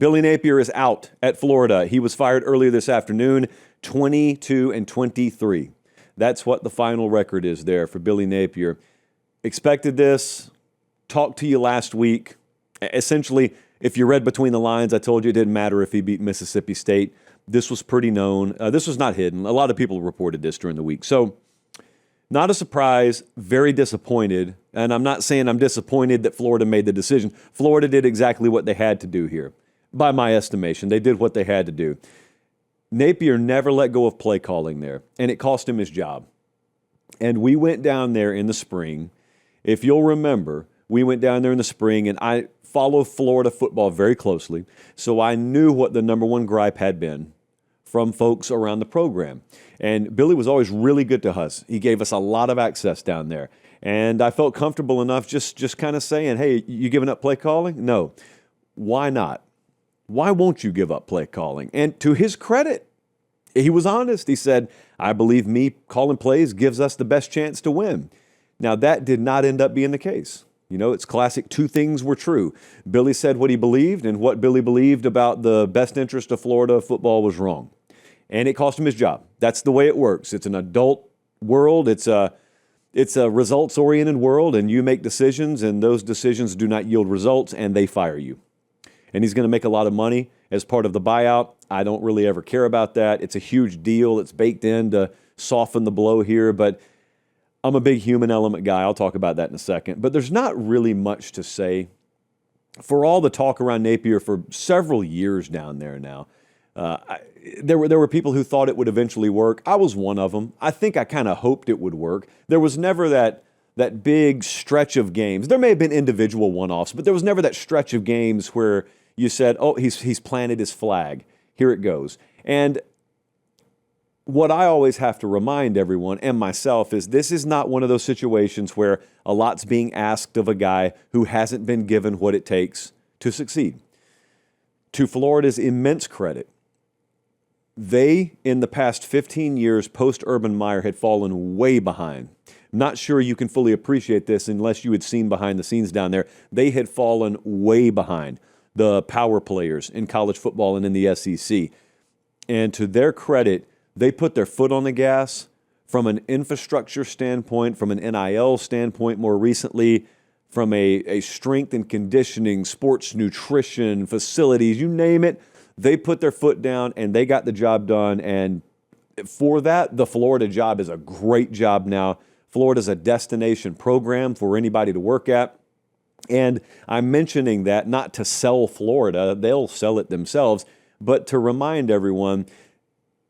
Billy Napier is out at Florida. He was fired earlier this afternoon, 22-23. That's what the final record is there for Billy Napier. Expected this, talked to you last week. Essentially, if you read between the lines, I told you it didn't matter if he beat Mississippi State. This was pretty known. This was not hidden. A lot of people reported this during the week. So, not a surprise, very disappointed. And I'm not saying I'm disappointed that Florida made the decision. Florida did exactly what they had to do here. By my estimation, they did what they had to do. Napier never let go of play calling there, and it cost him his job. And we went down there in the spring. If you'll remember, we went down there in the spring, and I follow Florida football very closely, so I knew what the number one gripe had been from folks around the program. And Billy was always really good to us. He gave us a lot of access down there. And I felt comfortable enough just kind of saying, hey, you giving up play calling? No. Why not? Why won't you give up play calling? And to his credit, he was honest. He said, I believe me calling plays gives us the best chance to win. Now, that did not end up being the case. You know, it's classic, two things were true. Billy said what he believed, and what Billy believed about the best interest of Florida football was wrong. And it cost him his job. That's the way it works. It's an adult world. It's a results-oriented world, and you make decisions, and those decisions do not yield results, and they fire you. And he's going to make a lot of money as part of the buyout. I don't really ever care about that. It's a huge deal. It's baked in to soften the blow here, but I'm a big human element guy. I'll talk about that in a second. But there's not really much to say. For all the talk around Napier for several years down there now, there were people who thought it would eventually work. I was one of them. I think I kind of hoped it would work. There was never that big stretch of games. There may have been individual one-offs, but there was never that stretch of games where you said, oh, he's planted his flag. Here it goes. And what I always have to remind everyone and myself is this is not one of those situations where a lot's being asked of a guy who hasn't been given what it takes to succeed. To Florida's immense credit, they, in the past 15 years post-Urban Meyer, had fallen way behind. I'm not sure you can fully appreciate this unless you had seen behind the scenes down there. They had fallen way behind the power players in college football and in the SEC. And to their credit, they put their foot on the gas from an infrastructure standpoint, from an NIL standpoint more recently, from a strength and conditioning, sports nutrition, facilities, you name it. They put their foot down and they got the job done. And for that, the Florida job is a great job now. Florida's a destination program for anybody to work at. And I'm mentioning that not to sell Florida, they'll sell it themselves, but to remind everyone,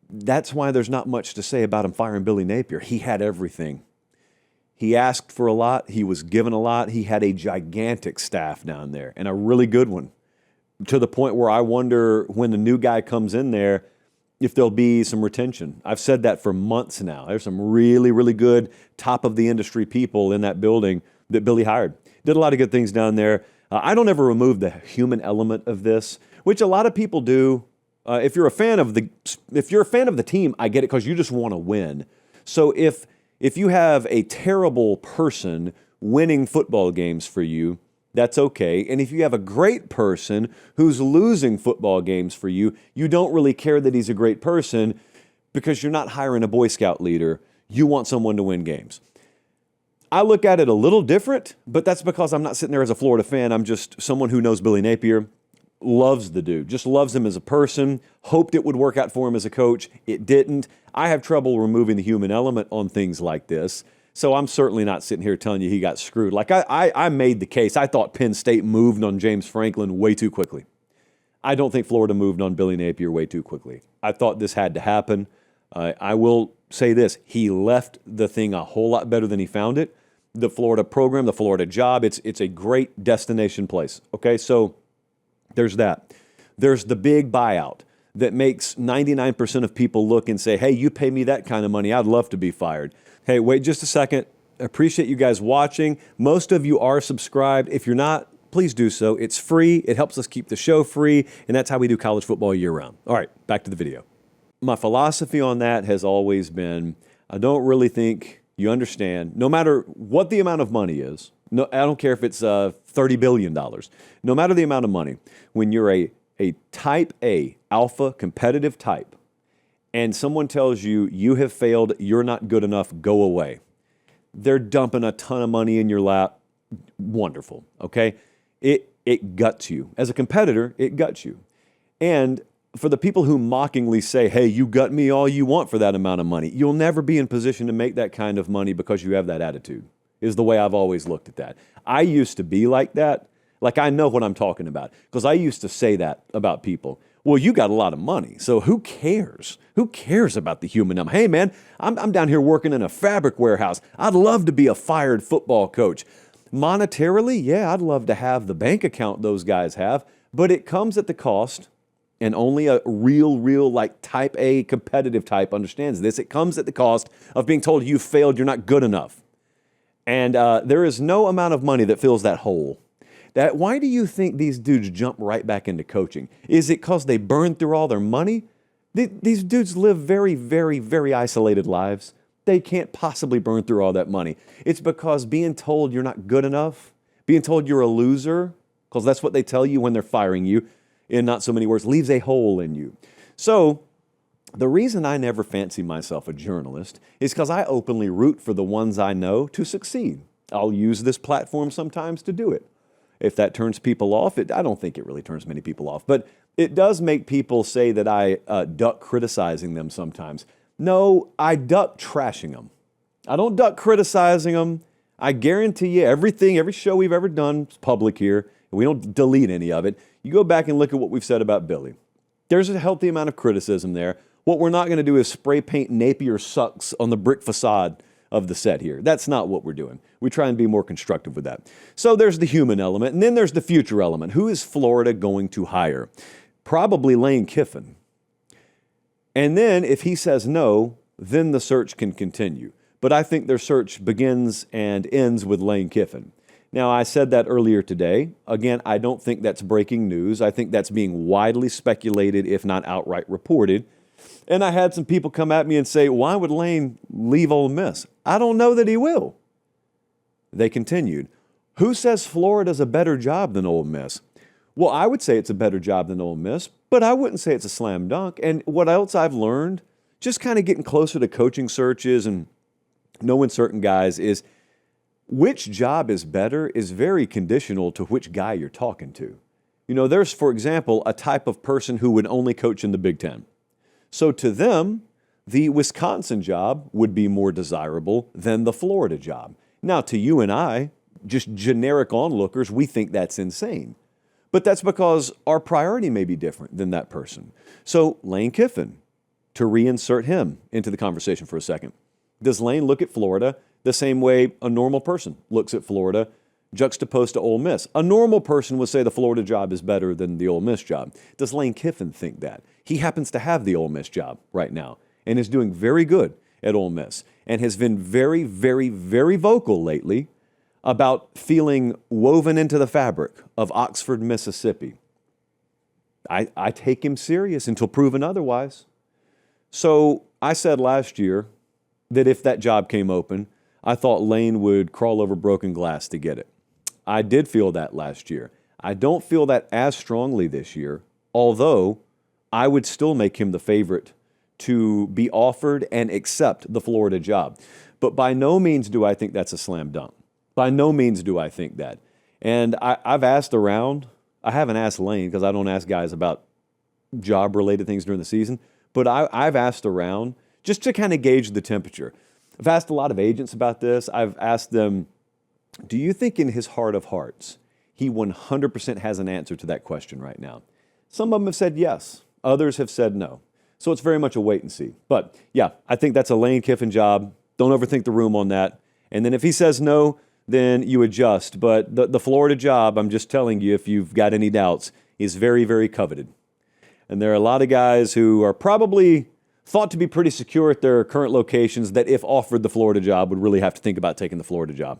that's why there's not much to say about him firing Billy Napier. He had everything. He asked for a lot. He was given a lot. He had a gigantic staff down there and a really good one, to the point where I wonder when the new guy comes in there if there'll be some retention. I've said that for months now. There's some really, really good top-of-the-industry people in that building that Billy hired. Did a lot of good things down there. I don't ever remove the human element of this, which a lot of people do. If you're a fan of the team, I get it because you just want to win. So if you have a terrible person winning football games for you, that's okay. And if you have a great person who's losing football games for you, you don't really care that he's a great person because you're not hiring a Boy Scout leader. You want someone to win games. I look at it a little different, but that's because I'm not sitting there as a Florida fan. I'm just someone who knows Billy Napier, loves the dude, just loves him as a person, hoped it would work out for him as a coach. It didn't. I have trouble removing the human element on things like this. So I'm certainly not sitting here telling you he got screwed. Like I made the case. I thought Penn State moved on James Franklin way too quickly. I don't think Florida moved on Billy Napier way too quickly. I thought this had to happen. I will say this. He left the thing a whole lot better than he found it. The Florida program, the Florida job, it's a great destination place. Okay, so there's that. There's the big buyout that makes 99% of people look and say, hey, you pay me that kind of money, I'd love to be fired. Hey, wait just a second. I appreciate you guys watching. Most of you are subscribed. If you're not, please do so. It's free. It helps us keep the show free, and that's how we do college football year-round. All right, back to the video. My philosophy on that has always been, I don't really think you understand, no matter what the amount of money is, no, I don't care if it's $30 billion, no matter the amount of money, when you're a a type A, alpha competitive type, and someone tells you, you have failed, you're not good enough, go away. They're dumping a ton of money in your lap. Wonderful, okay? It guts you. As a competitor, it guts you. And for the people who mockingly say, hey, you gut me all you want for that amount of money, you'll never be in position to make that kind of money because you have that attitude, is the way I've always looked at that. I used to be like that. Like, I know what I'm talking about because I used to say that about people. Well, you got a lot of money, so who cares? Who cares about the human element? Hey, man, I'm down here working in a fabric warehouse. I'd love to be a fired football coach. Monetarily, yeah, I'd love to have the bank account those guys have, but it comes at the cost, and only a real, like type A competitive type understands this. It comes at the cost of being told you failed, you're not good enough. And there is no amount of money that fills that hole. Why do you think these dudes jump right back into coaching? Is it because they burned through all their money? These dudes live very, very, very isolated lives. They can't possibly burn through all that money. It's because being told you're not good enough, being told you're a loser, because that's what they tell you when they're firing you, in not so many words, leaves a hole in you. So the reason I never fancy myself a journalist is because I openly root for the ones I know to succeed. I'll use this platform sometimes to do it. If that turns people off, I don't think it really turns many people off, but it does make people say that I duck criticizing them sometimes. No, I duck trashing them. I don't duck criticizing them. I guarantee you every show we've ever done is public here. We don't delete any of it. You go back and look at what we've said about Billy. There's a healthy amount of criticism there. What we're not going to do is spray paint Napier sucks on the brick facade of the set here. That's not what we're doing. We try and be more constructive with that. So there's the human element, and then there's the future element. Who is Florida going to hire? Probably Lane Kiffin. And then if he says no, then the search can continue. But I think their search begins and ends with Lane Kiffin. Now, I said that earlier today. Again, I don't think that's breaking news. I think that's being widely speculated, if not outright reported. And I had some people come at me and say, why would Lane leave Ole Miss? I don't know that he will. They continued. Who says Florida's a better job than Ole Miss? Well, I would say it's a better job than Ole Miss, but I wouldn't say it's a slam dunk. And what else I've learned, just kind of getting closer to coaching searches and knowing certain guys, is which job is better is very conditional to which guy you're talking to. You know, there's, for example, a type of person who would only coach in the Big Ten. So to them, the Wisconsin job would be more desirable than the Florida job. Now, to you and I, just generic onlookers, we think that's insane. But that's because our priority may be different than that person. So Lane Kiffin, to reinsert him into the conversation for a second. Does Lane look at Florida the same way a normal person looks at Florida, juxtaposed to Ole Miss? A normal person would say the Florida job is better than the Ole Miss job. Does Lane Kiffin think that? He happens to have the Ole Miss job right now and is doing very good at Ole Miss and has been very, very, very vocal lately about feeling woven into the fabric of Oxford, Mississippi. I take him serious until proven otherwise. So I said last year that if that job came open, I thought Lane would crawl over broken glass to get it. I did feel that last year. I don't feel that as strongly this year, although I would still make him the favorite to be offered and accept the Florida job. But by no means do I think that's a slam dunk. By no means do I think that. And I've asked around. I haven't asked Lane because I don't ask guys about job-related things during the season. But I've asked around just to kind of gauge the temperature. I've asked a lot of agents about this. I've asked them, do you think in his heart of hearts, he 100% has an answer to that question right now? Some of them have said yes. Others have said no. So it's very much a wait and see. But yeah, I think that's a Lane Kiffin job. Don't overthink the room on that. And then if he says no, then you adjust. But the Florida job, I'm just telling you, if you've got any doubts, is very, very coveted. And there are a lot of guys who are probably thought to be pretty secure at their current locations that if offered the Florida job would really have to think about taking the Florida job.